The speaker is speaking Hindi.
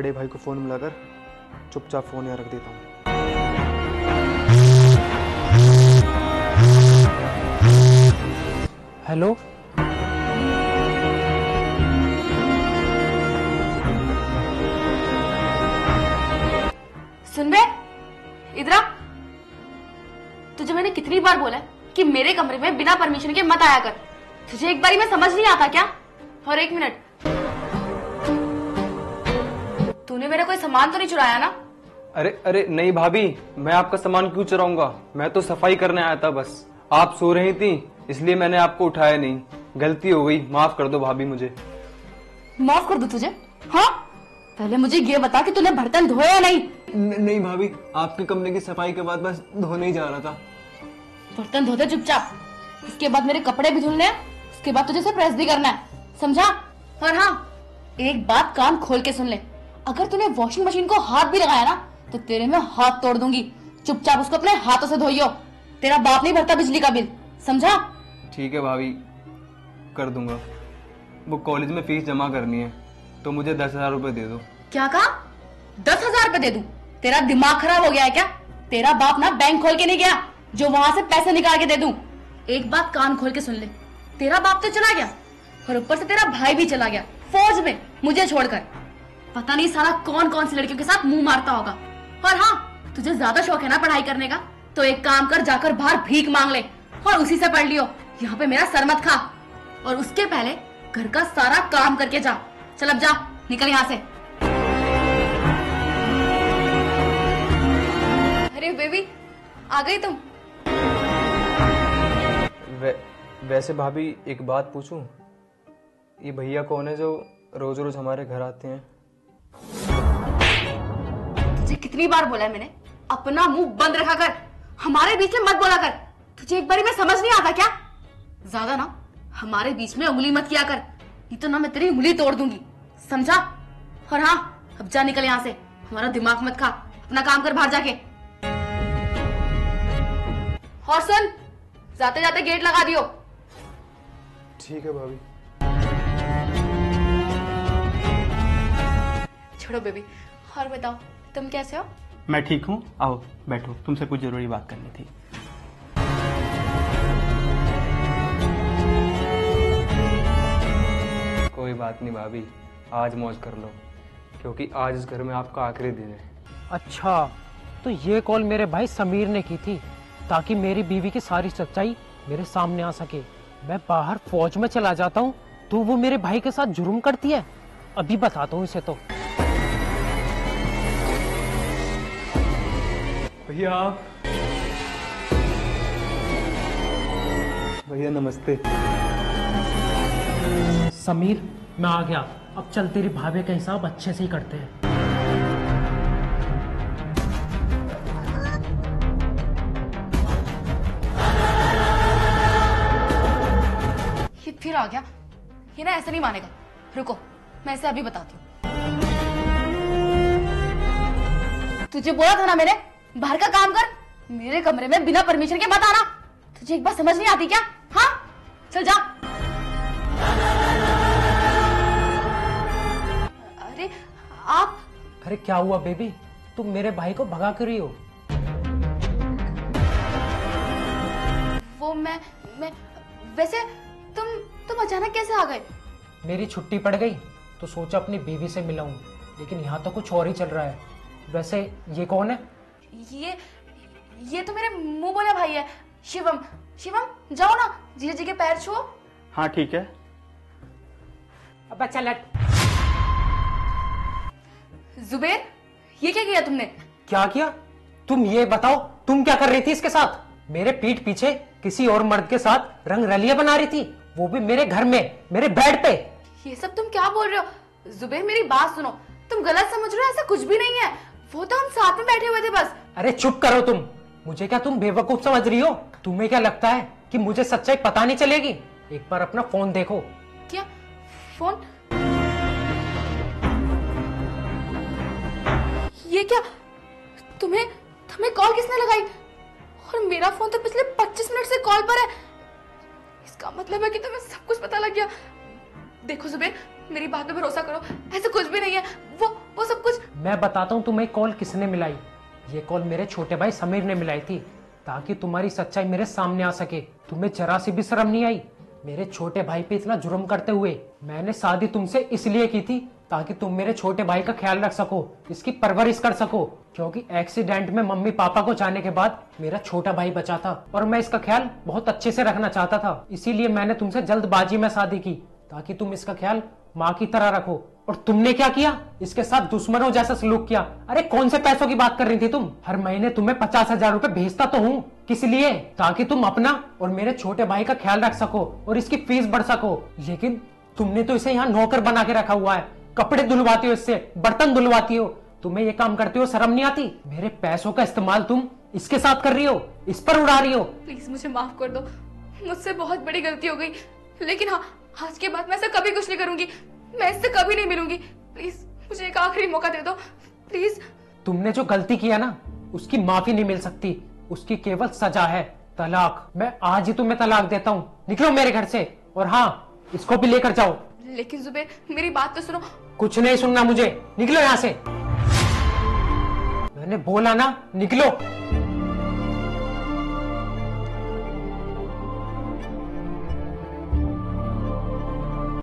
बड़े भाई को फ़ोन मिलाकर चुपचाप फ़ोन यहाँ रख देता हूँ। हेलो। सुन बे, इधर आ। तुझे मैंने कितनी बार बोला है कि मेरे कमरे में बिना परमिशन के मत आया कर। तुझे एक बारी में समझ नहीं आता क्या? और एक मिनट, तूने मेरा कोई सामान तो नहीं चुराया ना? अरे अरे नहीं भाभी, मैं आपका सामान क्यों चुराऊंगा? मैं तो सफाई करने आया था बस। आप सो रही थी इसलिए मैंने आपको उठाया नहीं। गलती हो गई, माफ कर दो भाभी मुझे। माफ कर दूं तुझे? हाँ, पहले मुझे ये बता कि तूने बर्तन धोया या नहीं? नहीं भाभी, आपके कमरे की सफाई के बाद बस धोने ही जा रहा था। बर्तन धोते चुपचाप। इसके बाद मेरे कपड़े भी धुलने हैं, उसके बाद तुझे से प्रेस भी करना है, समझा? और हाँ, एक बात कान खोल के सुन ले, अगर तूने वॉशिंग मशीन को हाथ भी लगाया ना तो तेरे में हाथ तोड़ दूंगी। चुपचाप उसको अपने हाथों से धोइयो। तेरा बाप नहीं भरता बिजली का बिल, समझा? ठीक है भाभी, कर दूंगा। वो कॉलेज में फीस जमा करनी है तो मुझे 10,000 रुपए दे दो। क्या कहा? 10,000 रुपए दे दूं? तेरा दिमाग खराब हो गया है क्या? तेरा बाप ना बैंक खोल के नहीं गया जो वहां से पैसे निकाल के दे दूं। एक बात कान खोल के सुन ले, तेरा बाप तो चला गया और ऊपर से तेरा भाई भी चला गया फौज में, मुझे छोड़कर। पता नहीं साला कौन कौन सी लड़कियों के साथ मुंह मारता होगा। और हाँ, तुझे ज्यादा शौक है ना पढ़ाई करने का, तो एक काम कर, जाकर बाहर भीख मांग ले और उसी से पढ़ लियो। यहाँ पे मेरा सर मत खा। और उसके पहले घर का सारा काम करके जा। चल अब जा, निकल यहाँ से। अरे बेबी, आ गई तुम? वैसे भाभी एक बात पूछूं? ये भैया कौन है जो रोज रोज हमारे घर आते हैं? तुझे कितनी बार बोला है मैंने, अपना मुंह बंद रखा कर, हमारे बीच में मत बोला कर। तुझे एक बारी में समझ नहीं आता क्या? ज्यादा ना हमारे बीच में उंगली मत किया कर, नहीं तो ना मैं तेरी उंगली तोड़ दूंगी, समझा? और हाँ, अब जा, निकल यहाँ से। हमारा दिमाग मत खा, अपना काम कर बाहर जाके। और सुन, जाते जाते गेट लगा दियो। ठीक है भाभी। छोड़ो बेबी, और बताओ तुम कैसे हो? मैं ठीक हूँ, आओ बैठो, तुमसे कुछ जरूरी बात करनी थी। कोई बात नहीं भाभी, आज मौज कर लो, क्योंकि आज इस घर में आपका आखिरी दिन है। अच्छा, तो ये कॉल मेरे भाई समीर ने की थी ताकि मेरी बीवी की सारी सच्चाई मेरे सामने आ सके। मैं बाहर फौज में चला जाता हूँ तो वो मेरे भाई के साथ जुर्म करती है। अभी बताता हूँ इसे तो। भैया, भैया नमस्ते। समीर, मैं आ गया। अब चल तेरी भाभी का हिसाब अच्छे से ही करते हैं। ये फिर आ गया। ये ना ऐसे नहीं मानेगा। रुको, मैं इसे अभी बताती हूँ। तुझे बोला था ना मैंने, बाहर का काम कर, मेरे कमरे में बिना परमिशन के मत आना। तुझे एक बात समझ नहीं आती क्या? हाँ, चल जा। अरे आप। अरे क्या हुआ बेबी, तुम मेरे भाई को भगा कर रही हो? वो मैं वैसे तुम अचानक कैसे आ गए? मेरी छुट्टी पड़ गई तो सोचा अपनी बीवी से मिलाऊं, लेकिन यहाँ तो कुछ और ही चल रहा है। वैसे ये कौन है? ये तो मेरे मुंह बोला भाई है, शिवम। शिवम, जाओ ना, जीजा जी के पैर छुओ। हाँ ठीक है। अब चल हट। जुबेर, ये क्या किया तुमने? क्या किया? तुम ये बताओ, तुम क्या कर रही थी इसके साथ? मेरे पीठ पीछे किसी और मर्द के साथ रंग रलिया बना रही थी, वो भी मेरे घर में, मेरे बेड पे। ये सब तुम क्या बोल रहे हो? जुबेर, मेरी बात सुनो, तुम गलत समझ रहे हो, ऐसा कुछ भी नहीं है। वो तो हम साथ में बैठे हुए थे बस। अरे चुप करो तुम। मुझे क्या तुम बेवकूफ समझ रही हो? तुम्हें क्या लगता है कि मुझे सच्चाई पता नहीं चलेगी? एक बार अपना फोन देखो। क्या फोन? ये क्या? तुम्हें कॉल किसने लगाई? और मेरा फोन तो पिछले 25 मिनट से कॉल पर है। इसका मतलब है कि तुम्हें सब कुछ पता लग गया। देखो जुबेर, मेरी बात पे भरोसा करो, ऐसा कुछ भी नहीं है। वो वो सब कुछ। मैं बताता हूँ तुम्हें कॉल किसने मिलाई। ये कॉल मेरे छोटे भाई समीर ने मिलाई थी, ताकि तुम्हारी सच्चाई मेरे सामने आ सके। तुम्हें जरा सी भी शर्म नहीं आई मेरे छोटे भाई पे इतना जुर्म करते हुए? मैंने शादी तुमसे इसलिए की थी ताकि तुम मेरे छोटे भाई का ख्याल रख सको, इसकी परवरिश कर सको, क्योंकि एक्सीडेंट में मम्मी पापा को जाने के बाद मेरा छोटा भाई बचा था और मैं इसका ख्याल बहुत अच्छे से रखना चाहता था। इसीलिए मैंने तुमसे जल्दबाजी में शादी की ताकि तुम इसका ख्याल माँ की तरह रखो। और तुमने क्या किया? इसके साथ दुश्मनों जैसा सलूक किया। अरे कौन से पैसों की बात कर रही थी तुम? हर महीने तुम्हें 50,000 रुपए भेजता तो हूँ। किस लिए? ताकि तुम अपना और मेरे छोटे भाई का ख्याल रख सको और इसकी फीस बढ़ सको। लेकिन तुमने तो इसे यहाँ नौकर बना के रखा हुआ है। कपड़े धुलवाती हो इससे, बर्तन धुलवाती हो। तुम्हें ये काम करते हो शर्म नहीं आती? मेरे पैसों का इस्तेमाल तुम इसके साथ कर रही हो, इस पर उड़ा रही हो। प्लीज मुझे माफ कर दो, मुझसे बहुत बड़ी गलती हो गई। लेकिन हाँ, आज के बाद मैं ऐसा कभी कुछ नहीं करूंगी। मैं इससे कभी नहीं मिलूंगी। प्लीज मुझे एक आखिरी मौका दे दो, प्लीज। तुमने जो गलती किया ना, उसकी माफी नहीं मिल सकती। उसकी केवल सजा है तलाक। मैं आज ही तुम्हें तलाक देता हूँ। निकलो मेरे घर से, और हाँ, इसको भी लेकर जाओ। लेकिन जुबेर, मेरी बात तो सुनो। कुछ नहीं सुनना मुझे, निकलो यहाँ से। मैंने बोला ना, निकलो।